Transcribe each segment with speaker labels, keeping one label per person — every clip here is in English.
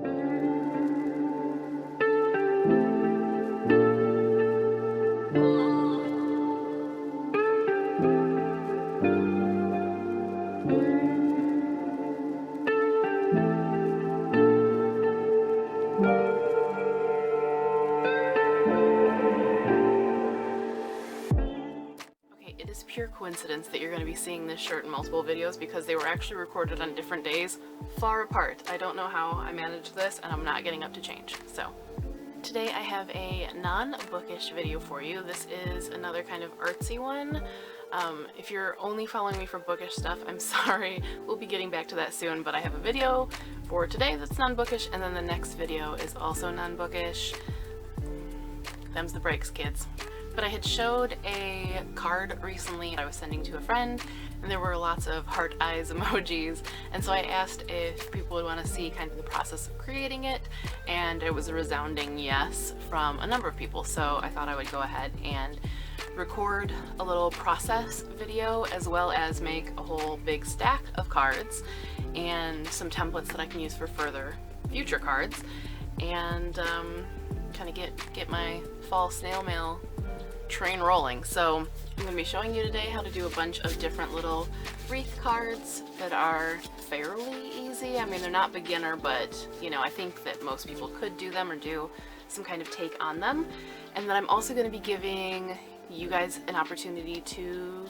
Speaker 1: It is pure coincidence that you're going to be seeing this shirt in multiple videos because they were actually recorded on different days, far apart. I don't know how I managed this, and I'm not getting up to change. So today I have a non-bookish video for you. This is another kind of artsy one. If you're only following me for bookish stuff, I'm sorry. We'll be getting back to that soon, but I have a video for today that's non-bookish, and then the next video is also non-bookish. Them's the breaks, kids. But I had showed a card recently I was sending to a friend, and there were lots of heart eyes emojis, and so I asked if people would want to see kind of the process of creating it, and it was a resounding yes from a number of people, so I thought I would go ahead and record a little process video as well as make a whole big stack of cards and some templates that I can use for future cards, and kind of get my fall snail mail train rolling. So I'm going to be showing you today how to do a bunch of different little wreath cards that are fairly easy. I mean, they're not beginner, but you know, I think that most people could do them or do some kind of take on them. And then I'm also going to be giving you guys an opportunity to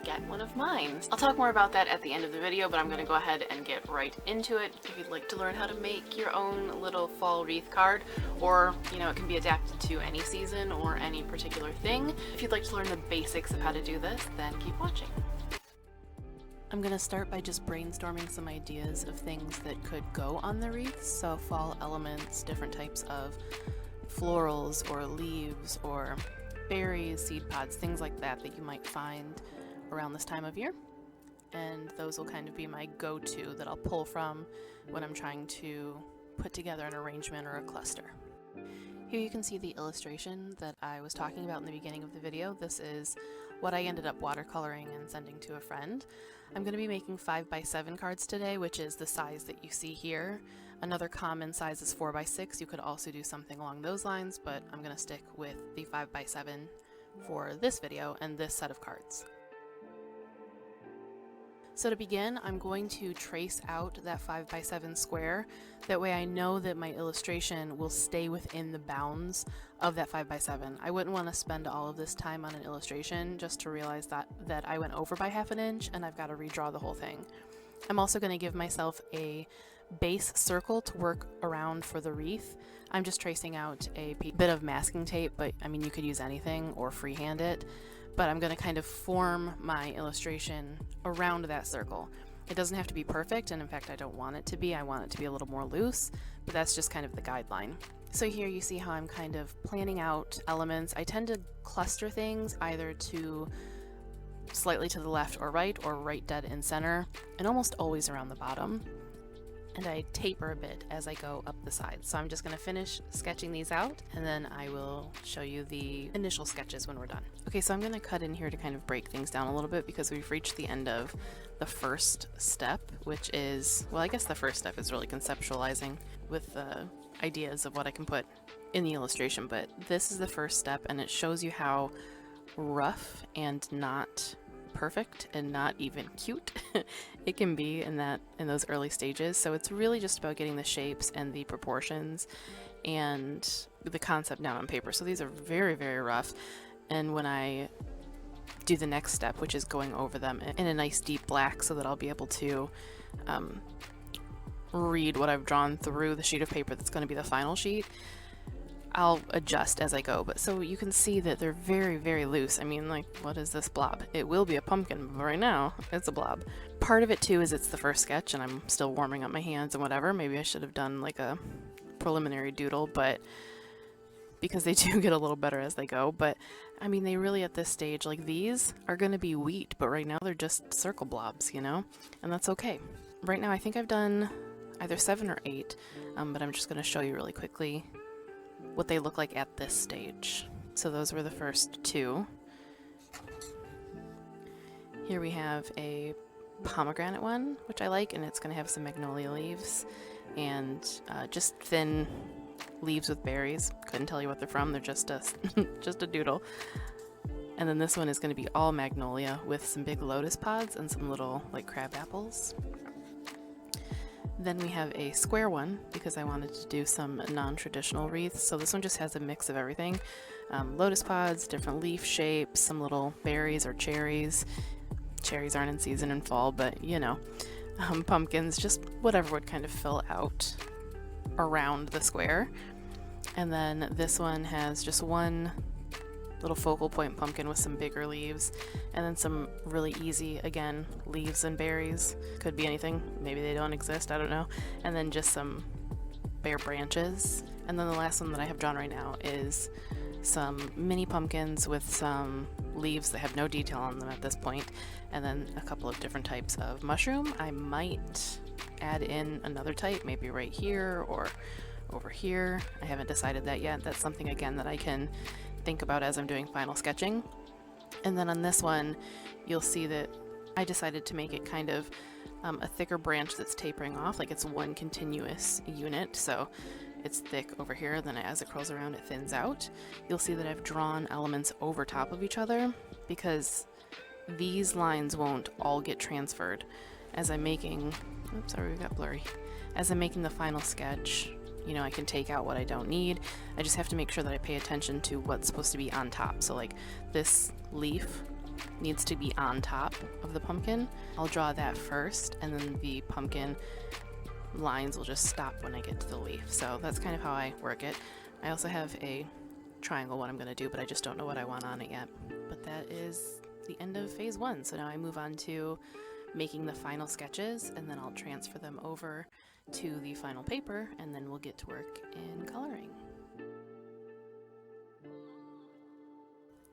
Speaker 1: get one of mine. I'll talk more about that at the end of the video, but I'm going to go ahead and get right into it. If you'd like to learn how to make your own little fall wreath card, or you know, it can be adapted to any season or any particular thing. If you'd like to learn the basics of how to do this, then keep watching. I'm going to start by just brainstorming some ideas of things that could go on the wreath, so fall elements, different types of florals or leaves or berries, seed pods, things like that that you might find around this time of year, and those will kind of be my go-to that I'll pull from when I'm trying to put together an arrangement or a cluster. Here you can see the illustration that I was talking about in the beginning of the video. This is what I ended up watercoloring and sending to a friend. I'm going to be making 5x7 cards today, which is the size that you see here. Another common size is 4x6. You could also do something along those lines, but I'm going to stick with the 5x7 for this video and this set of cards. So to begin, I'm going to trace out that 5x7 square. That way I know that my illustration will stay within the bounds of that 5x7. I wouldn't want to spend all of this time on an illustration just to realize that I went over by ½ inch and I've got to redraw the whole thing. I'm also going to give myself a base circle to work around for the wreath. I'm just tracing out a bit of masking tape, but I mean, you could use anything or freehand it. But I'm going to kind of form my illustration around that circle. It doesn't have to be perfect, and in fact I don't want it to be. I want it to be a little more loose, but that's just kind of the guideline. So here you see how I'm kind of planning out elements. I tend to cluster things either to slightly to the left or right dead in center, and almost always around the bottom. And I taper a bit as I go up the sides. So I'm just going to finish sketching these out, and then I will show you the initial sketches when we're done. Okay, so I'm going to cut in here to kind of break things down a little bit because we've reached the end of the first step, which is, well, I guess the first step is really conceptualizing with the ideas of what I can put in the illustration, but this is the first step, and it shows you how rough and not perfect and not even cute it can be in those early stages. So it's really just about getting the shapes and the proportions and the concept down on paper. So these are very, very rough, and when I do the next step, which is going over them in a nice deep black so that I'll be able to read what I've drawn through the sheet of paper that's going to be the final sheet, I'll adjust as I go. But so you can see that they're very, very loose. I mean, like, what is this blob? It will be a pumpkin, but right now it's a blob. Part of it too is it's the first sketch and I'm still warming up my hands and whatever. Maybe I should have done like a preliminary doodle, but because they do get a little better as they go. But I mean, they really at this stage, like, these are going to be wheat, but right now they're just circle blobs, you know, and that's okay. Right now I think I've done either 7 or 8, but I'm just going to show you really quickly what they look like at this stage. So those were the first 2. Here we have a pomegranate one, which I like, and it's going to have some magnolia leaves. and just thin leaves with berries. Couldn't tell you what they're from, they're just a, just a doodle. And then this one is going to be all magnolia with some big lotus pods and some little like crab apples. Then we have a square one because I wanted to do some non-traditional wreaths. So this one just has a mix of everything. Lotus pods, different leaf shapes, some little berries or cherries. Cherries aren't in season in fall, but you know. Pumpkins, just whatever would kind of fill out around the square. And then this one has just one little focal point pumpkin with some bigger leaves, and then some really easy, again, leaves and berries. Could be anything, maybe they don't exist, I don't know. And then just some bare branches. And then the last one that I have drawn right now is some mini pumpkins with some leaves that have no detail on them at this point, and then a couple of different types of mushroom. I might add in another type, maybe right here or over here. I haven't decided that yet. That's something, again, that I can think about as I'm doing final sketching. And then on this one, you'll see that I decided to make it kind of a thicker branch that's tapering off, like it's one continuous unit. So it's thick over here, then as it curls around it thins out. You'll see that I've drawn elements over top of each other because these lines won't all get transferred. As I'm making, oops, sorry, we got blurry. As I'm making the final sketch, you know, I can take out what I don't need. I just have to make sure that I pay attention to what's supposed to be on top. So like this leaf needs to be on top of the pumpkin. I'll draw that first, and then the pumpkin lines will just stop when I get to the leaf. So that's kind of how I work it. I also have a triangle one I'm going to do, but I just don't know what I want on it yet. But that is the end of phase one. So now I move on to making the final sketches, and then I'll transfer them over to the final paper, and then we'll get to work in coloring.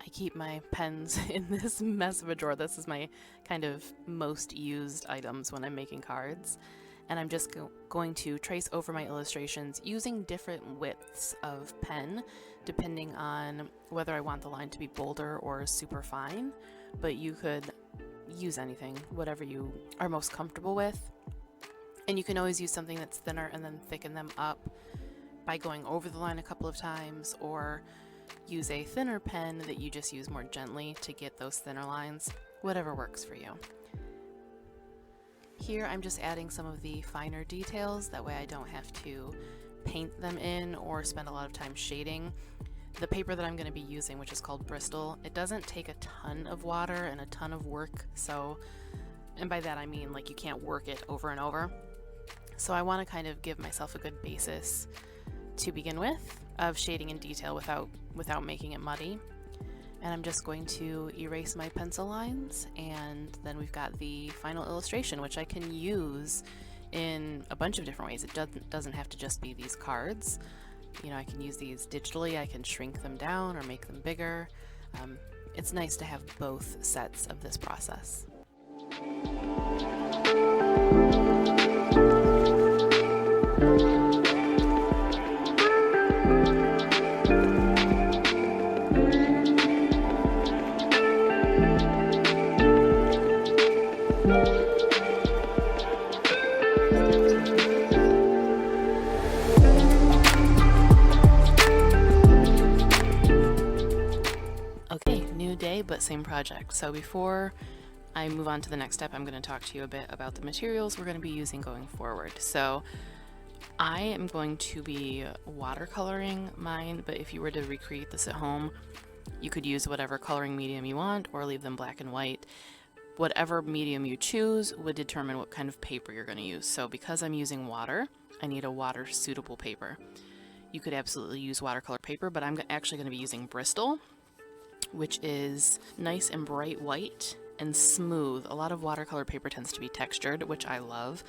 Speaker 1: I keep my pens in this mess of a drawer. This is my kind of most used items when I'm making cards. And I'm just going to trace over my illustrations using different widths of pen, depending on whether I want the line to be bolder or super fine. But you could use anything, whatever you are most comfortable with. And you can always use something that's thinner and then thicken them up by going over the line a couple of times, or use a thinner pen that you just use more gently to get those thinner lines, whatever works for you. Here I'm just adding some of the finer details, that way I don't have to paint them in or spend a lot of time shading. The paper that I'm going to be using, which is called Bristol, it doesn't take a ton of water and a ton of work, so, and by that I mean like you can't work it over and over. So I want to kind of give myself a good basis to begin with of shading in detail without making it muddy. And I'm just going to erase my pencil lines, and then we've got the final illustration, which I can use in a bunch of different ways. It doesn't have to just be these cards. You know, I can use these digitally, I can shrink them down or make them bigger. It's nice to have both sets of this process. Okay, new day, but same project. So before I move on to the next step, I'm going to talk to you a bit about the materials we're going to be using going forward. So I am going to be watercoloring mine, but if you were to recreate this at home, you could use whatever coloring medium you want or leave them black and white. Whatever medium you choose would determine what kind of paper you're going to use. So because I'm using water, I need a water suitable paper. You could absolutely use watercolor paper, but I'm actually going to be using Bristol, which is nice and bright white and smooth. A lot of watercolor paper tends to be textured, which I love,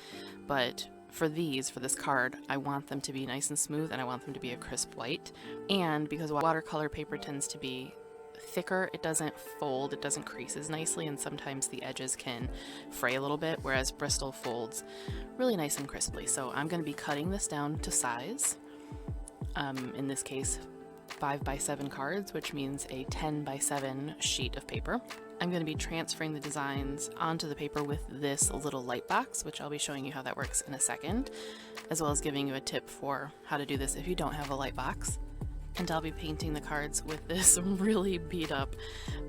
Speaker 1: but for this card, I want them to be nice and smooth, and I want them to be a crisp white. And because watercolor paper tends to be thicker, it doesn't fold, it doesn't crease as nicely, and sometimes the edges can fray a little bit, whereas Bristol folds really nice and crisply. So I'm going to be cutting this down to size. In this case, 5x7 cards, which means a 10x7 sheet of paper. I'm going to be transferring the designs onto the paper with this little light box, which I'll be showing you how that works in a second, as well as giving you a tip for how to do this if you don't have a light box. And I'll be painting the cards with this really beat up,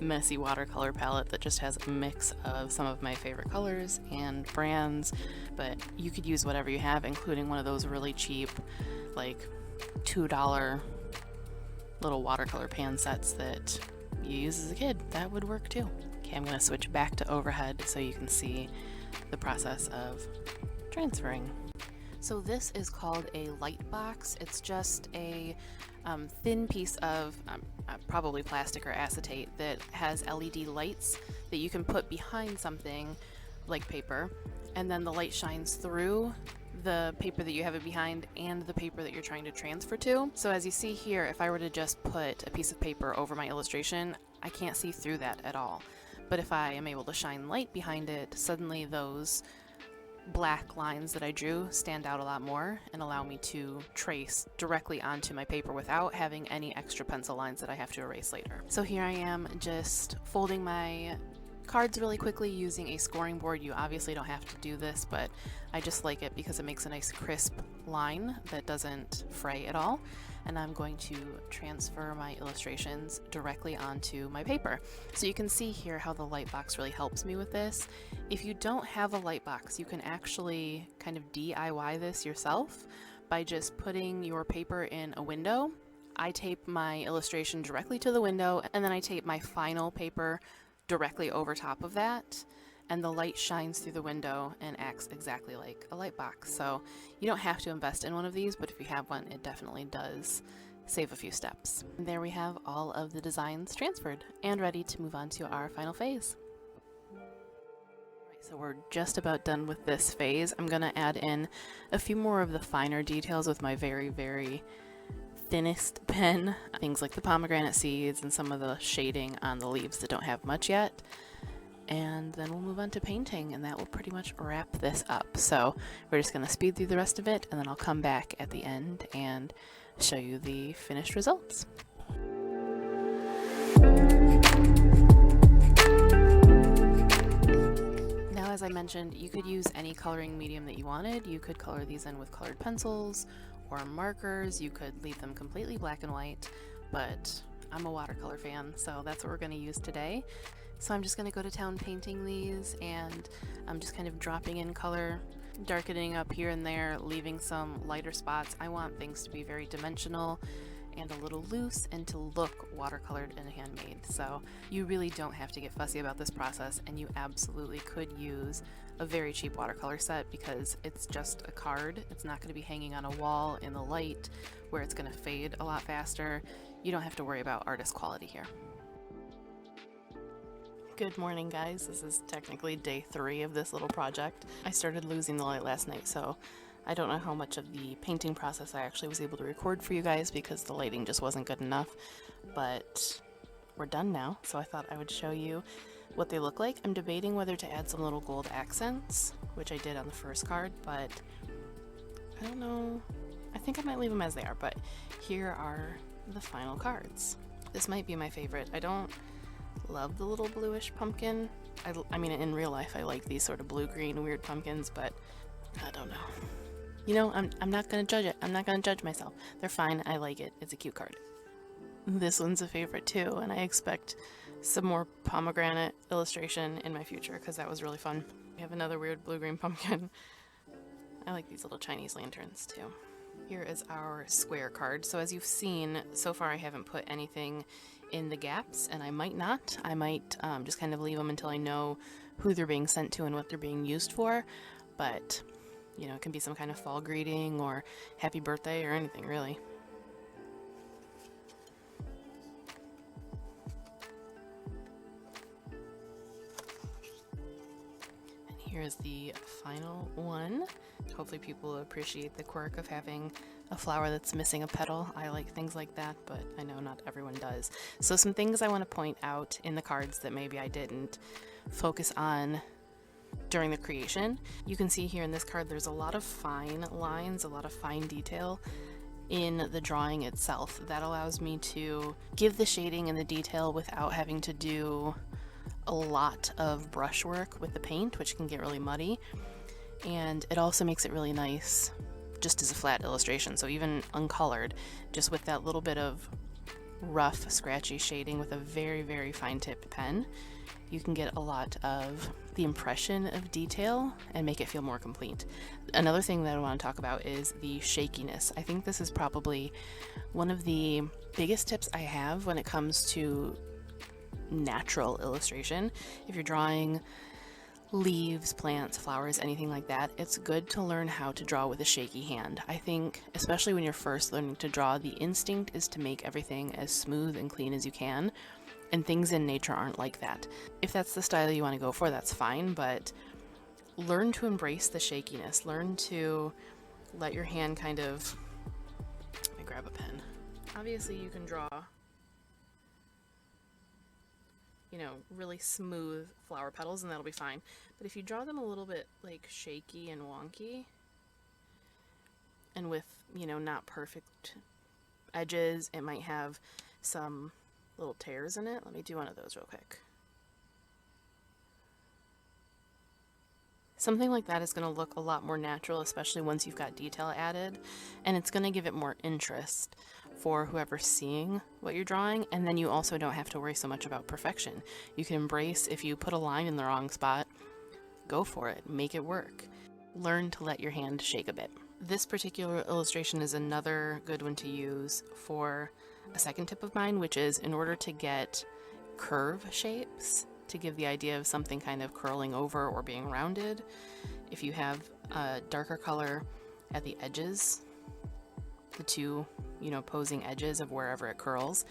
Speaker 1: messy watercolor palette that just has a mix of some of my favorite colors and brands, but you could use whatever you have, including one of those really cheap, like $2 little watercolor pan sets that you use as a kid. That would work too. Okay, I'm going to switch back to overhead so you can see the process of transferring. So this is called a light box. It's just a thin piece of probably plastic or acetate that has LED lights that you can put behind something like paper, and then the light shines through the paper that you have it behind and the paper that you're trying to transfer to. So as you see here, if I were to just put a piece of paper over my illustration, I can't see through that at all. But if I am able to shine light behind it, suddenly those black lines that I drew stand out a lot more and allow me to trace directly onto my paper without having any extra pencil lines that I have to erase later. So here I am just folding my cards really quickly using a scoring board. You obviously don't have to do this, but I just like it because it makes a nice crisp line that doesn't fray at all. And I'm going to transfer my illustrations directly onto my paper. So you can see here how the light box really helps me with this. If you don't have a light box, you can actually kind of DIY this yourself by just putting your paper in a window. I tape my illustration directly to the window, and then I tape my final paper directly over top of that, and the light shines through the window and acts exactly like a light box. So you don't have to invest in one of these, but if you have one, it definitely does save a few steps. And there we have all of the designs transferred and ready to move on to our final phase. So we're just about done with this phase. I'm going to add in a few more of the finer details with my very, very thinnest pen, things like the pomegranate seeds and some of the shading on the leaves that don't have much yet. And then we'll move on to painting, and that will pretty much wrap this up. So we're just going to speed through the rest of it, and then I'll come back at the end and show you the finished results. Now, as I mentioned, you could use any coloring medium that you wanted. You could color these in with colored pencils or markers. You could leave them completely black and white, but I'm a watercolor fan, so that's what we're going to use today. So I'm just going to go to town painting these, and I'm just kind of dropping in color, darkening up here and there, leaving some lighter spots. I want things to be very dimensional and a little loose and to look watercolored and handmade. So you really don't have to get fussy about this process, and you absolutely could use a very cheap watercolor set because it's just a card. It's not going to be hanging on a wall in the light where it's going to fade a lot faster. You don't have to worry about artist quality here. Good morning, guys. This is technically day 3 of this little project. I started losing the light last night, so I don't know how much of the painting process I actually was able to record for you guys because the lighting just wasn't good enough, but we're done now, so I thought I would show you what they look like. I'm debating whether to add some little gold accents, which I did on the first card, but I don't know. I think I might leave them as they are, but here are the final cards. This might be my favorite. I don't love the little bluish pumpkin. I mean, in real life I like these sort of blue-green weird pumpkins, but I don't know. You know, I'm not gonna judge it. I'm not gonna judge myself. They're fine. I like it. It's a cute card. This one's a favorite too, and I expect some more pomegranate illustration in my future because that was really fun. We have another weird blue-green pumpkin. I like these little Chinese lanterns too. Here is our square card. So as you've seen, so far I haven't put anything in the gaps, and I might not. I might just kind of leave them until I know who they're being sent to and what they're being used for, but you know, it can be some kind of fall greeting or happy birthday or anything really. And here's the final one. Hopefully people appreciate the quirk of having a flower that's missing a petal. I like things like that, but I know not everyone does. So some things I want to point out in the cards that maybe I didn't focus on during the creation. You can see here in this card there's a lot of fine lines, a lot of fine detail in the drawing itself. That allows me to give the shading and the detail without having to do a lot of brushwork with the paint, which can get really muddy, and it also makes it really nice just as a flat illustration. So even uncolored, just with that little bit of rough, scratchy shading with a very, very fine tipped pen, you can get a lot of the impression of detail and make it feel more complete. Another thing that I want to talk about is the shakiness. I think this is probably one of the biggest tips I have when it comes to natural illustration. If you're drawing leaves, plants, flowers, anything like that, it's good to learn how to draw with a shaky hand. I think, especially when you're first learning to draw, the instinct is to make everything as smooth and clean as you can, and things in nature aren't like that. If that's the style you want to go for, that's fine, but learn to embrace the shakiness. Learn to let your hand kind of... Let me grab a pen. Obviously you can draw, you know, really smooth flower petals and that'll be fine. But if you draw them a little bit like shaky and wonky and with, you know, not perfect edges, it might have some little tears in it. Let me do one of those real quick. Something like that is going to look a lot more natural, especially once you've got detail added, and it's going to give it more interest for whoever's seeing what you're drawing, and then you also don't have to worry so much about perfection. You can embrace if you put a line in the wrong spot, go for it, make it work. Learn to let your hand shake a bit. This particular illustration is another good one to use for a second tip of mine, which is in order to get curve shapes, to give the idea of something kind of curling over or being rounded. If you have a darker color at the edges, the two, you know, opposing edges of wherever it curls,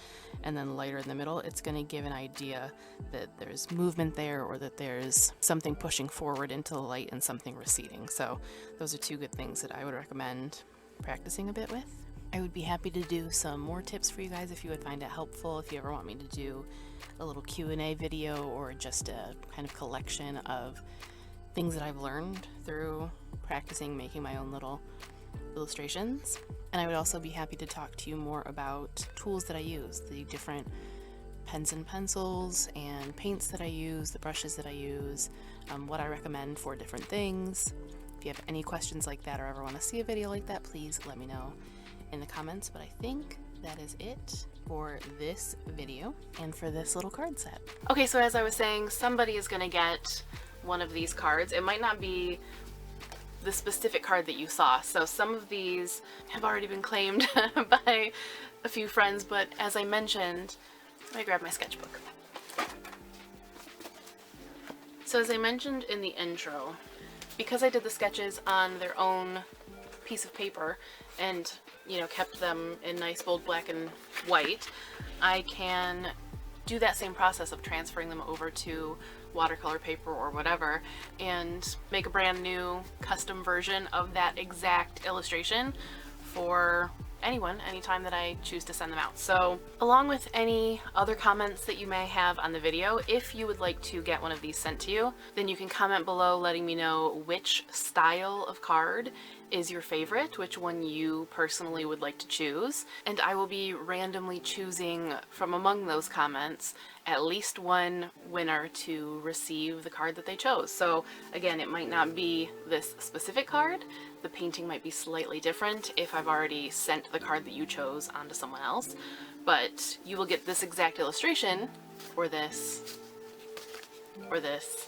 Speaker 1: and then lighter in the middle, it's going to give an idea that there's movement there, or that there's something pushing forward into the light and something receding. So those are two good things that I would recommend practicing a bit with. I would be happy to do some more tips for you guys if you would find it helpful. If you ever want me to do a little Q&A video or just a kind of collection of things that I've learned through practicing making my own little illustrations. And I would also be happy to talk to you more about tools that I use, the different pens and pencils and paints that I use, the brushes that I use, what I recommend for different things. If you have any questions like that or ever want to see a video like that, please let me know in the comments. But I think that is it for this video and for this little card set. Okay, so as I was saying, somebody is going to get one of these cards. It might not be the specific card that you saw. So some of these have already been claimed by a few friends, but as I mentioned, let me grab my sketchbook. So as I mentioned in the intro, because I did the sketches on their own piece of paper and, you know, kept them in nice bold black and white, I can do that same process of transferring them over to watercolor paper or whatever and make a brand new custom version of that exact illustration for anyone, anytime that I choose to send them out. So along with any other comments that you may have on the video, if you would like to get one of these sent to you, then you can comment below letting me know which style of card is your favorite, which one you personally would like to choose, and I will be randomly choosing from among those comments at least one winner to receive the card that they chose. So again, it might not be this specific card, the painting might be slightly different if I've already sent the card that you chose onto someone else, but you will get this exact illustration, or this, or this,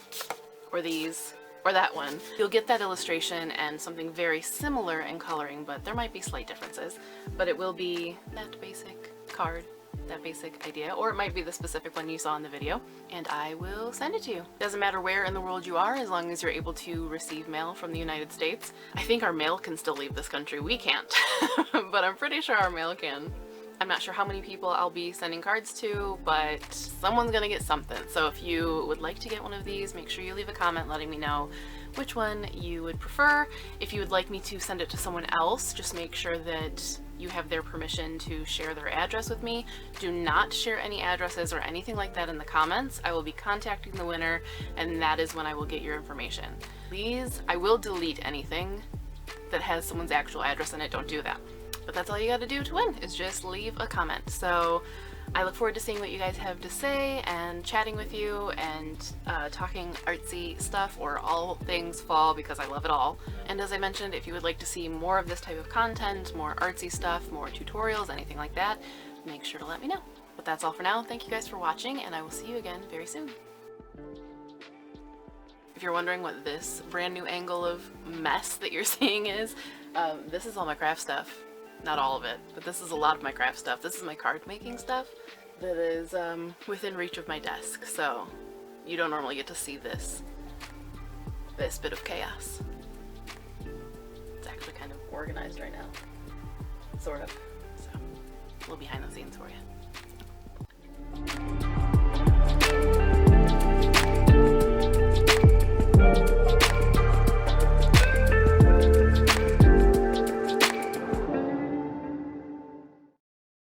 Speaker 1: or these, or that one. You'll get that illustration and something very similar in coloring, but there might be slight differences. But it will be that basic card, that basic idea, or it might be the specific one you saw in the video, and I will send it to you. Doesn't matter where in the world you are, as long as you're able to receive mail from the United States. I think our mail can still leave this country. We can't, but I'm pretty sure our mail can. I'm not sure how many people I'll be sending cards to, but someone's gonna get something. So if you would like to get one of these, make sure you leave a comment letting me know which one you would prefer. If you would like me to send it to someone else, just make sure that you have their permission to share their address with me. Do not share any addresses or anything like that in the comments. I will be contacting the winner, and that is when I will get your information. Please, I will delete anything that has someone's actual address in it. Don't do that. But that's all you gotta do to win, is just leave a comment. So I look forward to seeing what you guys have to say and chatting with you and talking artsy stuff or all things fall, because I love it all. And as I mentioned, if you would like to see more of this type of content, more artsy stuff, more tutorials, anything like that, make sure to let me know. But that's all for now. Thank you guys for watching, and I will see you again very soon. If you're wondering what this brand new angle of mess that you're seeing is, this is all my craft stuff. Not all of it, but this is a lot of my craft stuff. This is my card making stuff that is within reach of my desk, so you don't normally get to see this bit of chaos. It's actually kind of organized right now, sort of, so a little behind the scenes for you.